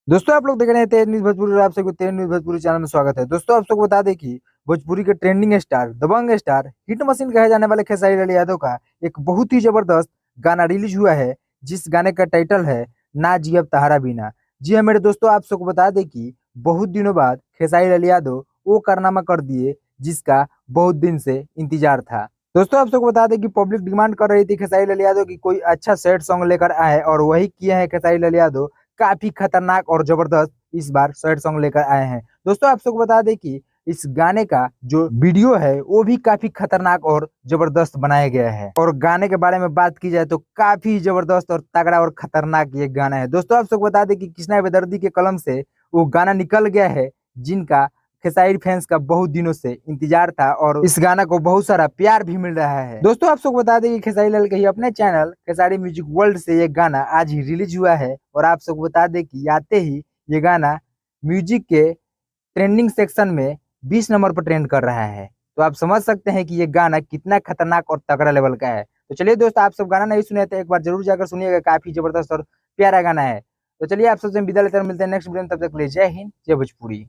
दोस्तों आप लोग देख रहे हैं तेज न्यूज भोजपुरी और आप सबको तेज न्यूज भोजपुरी चैनल में स्वागत है। दोस्तों आप सबको बता दें कि भोजपुरी के ट्रेंडिंग स्टार दबंग स्टार हिट मशीन कहे जाने वाले खेसारी लाल यादव का एक बहुत ही जबरदस्त गाना रिलीज हुआ है, जिस गाने का टाइटल है ना जियब तहारा बिना। जी हाँ मेरे दोस्तों, आप सबको बता दें कि बहुत दिनों बाद खेसारी लाल यादव वो कारनामा कर दिए जिसका बहुत दिन से इंतजार था। दोस्तों आप सबको बता दें कि पब्लिक डिमांड कर रही थी खेसारी लाल यादव की कोई अच्छा सैड सॉन्ग लेकर आए, और वही किए हैं खेसारी लाल यादव। काफी खतरनाक और जबरदस्त इस बार सैड सॉन्ग लेकर आए हैं। दोस्तों आप सबको बता दें कि इस गाने का जो वीडियो है वो भी काफी खतरनाक और जबरदस्त बनाया गया है, और गाने के बारे में बात की जाए तो काफी जबरदस्त और तगड़ा और खतरनाक ये गाना है। दोस्तों आप सबको बता दें कि कृष्णा बेदर्दी के कलम से वो गाना निकल गया है, जिनका खेसारी फैंस का बहुत दिनों से इंतजार था, और इस गाना को बहुत सारा प्यार भी मिल रहा है। दोस्तों आप सबको बता दें कि खेसारी लाल के ही अपने चैनल खेसारी म्यूजिक वर्ल्ड से ये गाना आज ही रिलीज हुआ है, और आप सबको बता दें कि आते ही ये गाना म्यूजिक के ट्रेंडिंग सेक्शन में 20 नंबर पर ट्रेंड कर रहा है। तो आप समझ सकते हैं कि ये गाना कितना खतरनाक और तगड़ा लेवल का है। तो चलिए दोस्तों, आप सब गाना नहीं सुने तो एक बार जरूर जाकर सुनिएगा, काफी जबरदस्त और प्यारा गाना है। तो चलिए आप सबसे विदा लेते हैं, मिलते हैं नेक्स्ट वीडियो में, तब तक के लिए जय हिंद जय भोजपुरी।